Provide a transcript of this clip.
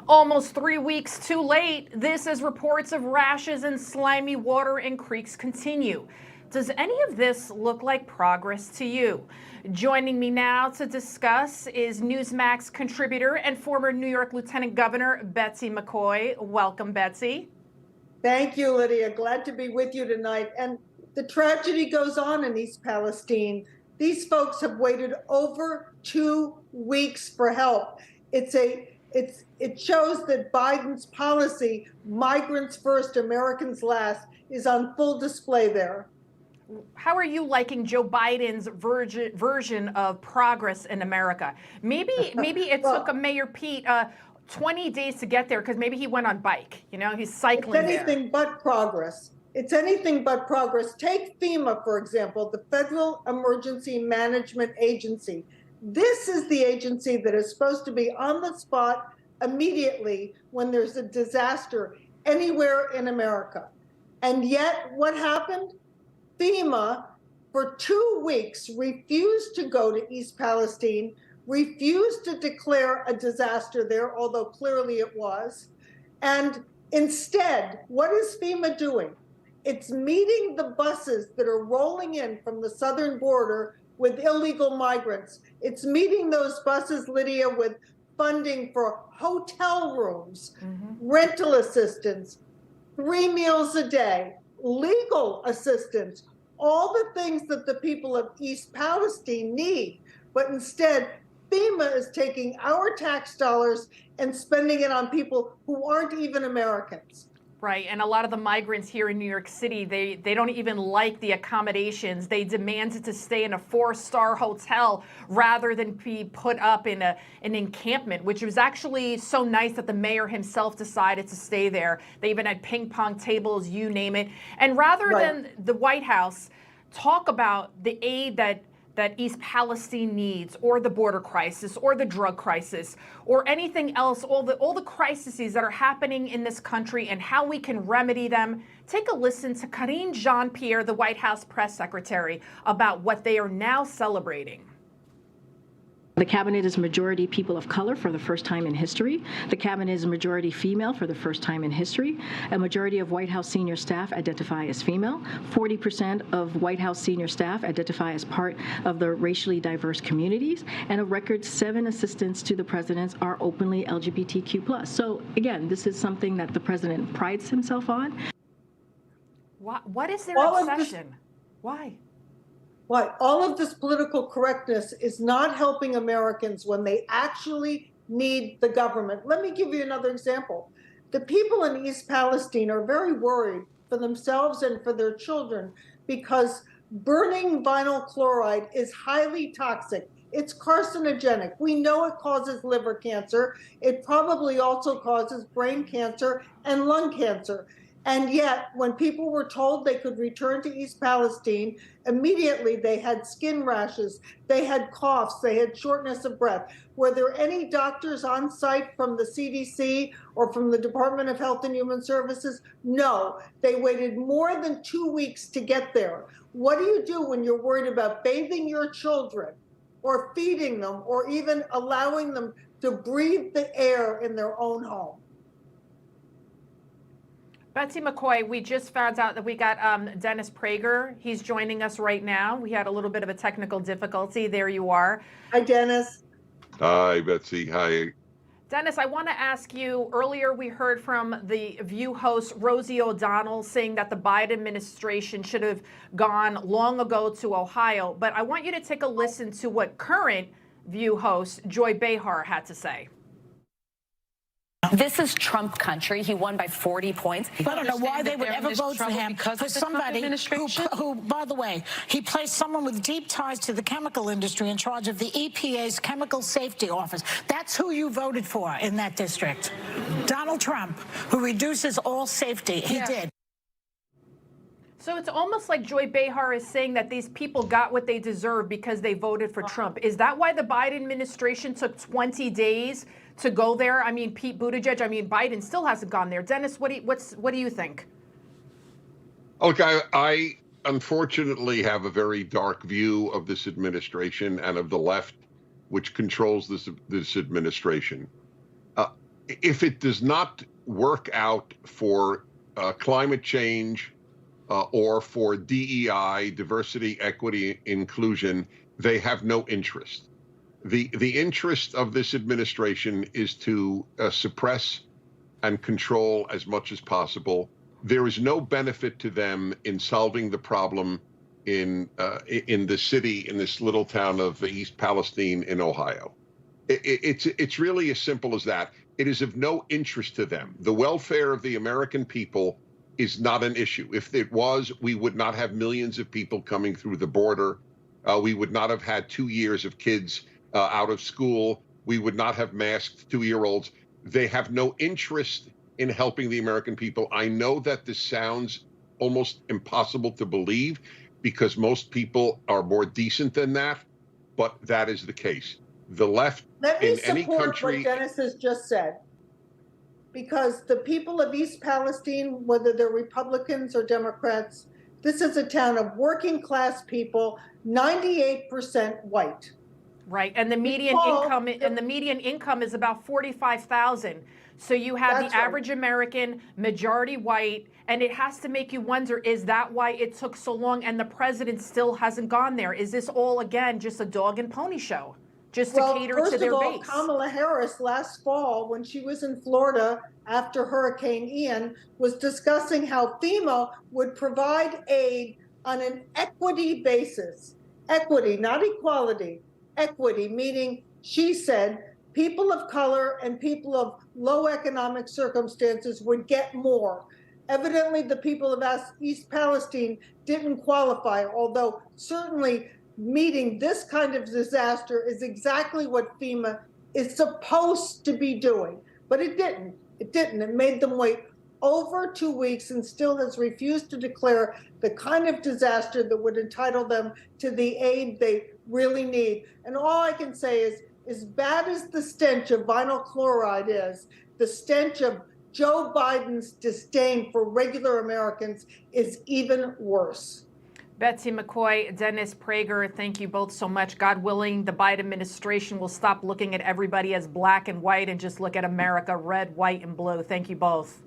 Almost 3 weeks too late, this as reports of rashes and slimy water in creeks continue. Does any of this look like progress to you? Joining me now to discuss is Newsmax contributor and former New York Lieutenant Governor Betsy McCaughey. Welcome, Betsy. Thank you, Lydia. Glad to be with you tonight. And the tragedy goes on in East Palestine. These folks have waited over 2 weeks for help. It shows that Biden's policy, migrants first, Americans last, is on full display there. How are you liking Joe Biden's version of progress in America? Maybe it took a Mayor Pete 20 days to get there because maybe he went on bike. You know, he's cycling. It's anything but progress. It's anything but progress. Take FEMA, for example, the Federal Emergency Management Agency. This is the agency that is supposed to be on the spot immediately when there's a disaster anywhere in America. And yet, what happened? FEMA, for 2 weeks, refused to go to East Palestine, refused to declare a disaster there, although clearly it was. And instead, what is FEMA doing? It's meeting the buses that are rolling in from the southern border with illegal migrants. It's meeting those buses, Lydia, with funding for hotel rooms, rental assistance, 3 meals a day, legal assistance, all the things that the people of East Palestine need. But instead, FEMA is taking our tax dollars and spending it on people who aren't even Americans. Right, and a lot of the migrants here in New York City, they don't even like the accommodations. They demanded to stay in a 4-star hotel rather than be put up in an encampment, which was actually so nice that the mayor himself decided to stay there. They even had ping pong tables, you name it. And rather than the White House talk about the aid that East Palestine needs, or the border crisis, or the drug crisis, or anything else, all the crises that are happening in this country and how we can remedy them, take a listen to Karine Jean-Pierre, the White House press secretary, about what they are now celebrating. The cabinet is majority people of color for the first time in history. The cabinet is majority female for the first time in history. A majority of White House senior staff identify as female. 40% of White House senior staff identify as part of the racially diverse communities. And a record 7 assistants to the presidents are openly LGBTQ+. So again, this is something that the president prides himself on. What is their obsession? Why? All of this political correctness is not helping Americans when they actually need the government. Let me give you another example. The people in East Palestine are very worried for themselves and for their children because burning vinyl chloride is highly toxic. It's carcinogenic. We know it causes liver cancer. It probably also causes brain cancer and lung cancer. And yet, when people were told they could return to East Palestine, immediately they had skin rashes, they had coughs, they had shortness of breath. Were there any doctors on site from the CDC or from the Department of Health and Human Services? No, they waited more than 2 weeks to get there. What do you do when you're worried about bathing your children or feeding them or even allowing them to breathe the air in their own home? Betsy McCaughey, we just found out that we got Dennis Prager. He's joining us right now. We had a little bit of a technical difficulty. There you are. Hi, Dennis. Hi, Betsy. Hi. Dennis, I want to ask you, earlier we heard from the View host Rosie O'Donnell saying that the Biden administration should have gone long ago to Ohio. But I want you to take a listen to what current View host Joy Behar had to say. This is Trump country. He won by 40 points. I don't know why they would ever vote for him, for somebody who, by the way, he placed someone with deep ties to the chemical industry in charge of the EPA's Chemical Safety Office. That's who you voted for in that district. Donald Trump, who reduces all safety. He did. So it's almost like Joy Behar is saying that these people got what they deserve because they voted for Trump. Is that why the Biden administration took 20 days to go there? I mean, Pete Buttigieg, Biden still hasn't gone there. Dennis, what do you think? Look, I unfortunately have a very dark view of this administration and of the left, which controls this administration. if it does not work out for climate change or for DEI, diversity, equity, inclusion, they have no interest. The interest of this administration is to suppress and control as much as possible. There is no benefit to them in solving the problem in the city, in this little town of East Palestine in Ohio. It's really as simple as that. It is of no interest to them. The welfare of the American people is not an issue. If it was, we would not have millions of people coming through the border. We would not have had 2 years of kids out of school. We would not have masked 2-year-olds. They have no interest in helping the American people. I know that this sounds almost impossible to believe because most people are more decent than that, but that is the case. The left in any country. Let me support what Dennis has just said, because the people of East Palestine, whether they're Republicans or Democrats, this is a town of working class people, 98% white. Right, and the median income is about $45,000. So you have the average American, majority white, and it has to make you wonder: is that why it took so long, and the president still hasn't gone there? Is this all again just a dog and pony show, just to cater to their base? First of all, Kamala Harris last fall, when she was in Florida after Hurricane Ian, was discussing how FEMA would provide aid on an equity basis. Equity, not equality. Equity, meaning, she said, people of color and people of low economic circumstances would get more. Evidently, the people of East Palestine didn't qualify, although certainly meeting this kind of disaster is exactly what FEMA is supposed to be doing. But it didn't. It didn't. It made them wait over 2 weeks and still has refused to declare the kind of disaster that would entitle them to the aid they really need. And all I can say is, as bad as the stench of vinyl chloride is, the stench of Joe Biden's disdain for regular Americans is even worse. Betsy McCaughey, Dennis Prager, thank you both so much. God willing, the Biden administration will stop looking at everybody as black and white and just look at America red, white, and blue. Thank you both.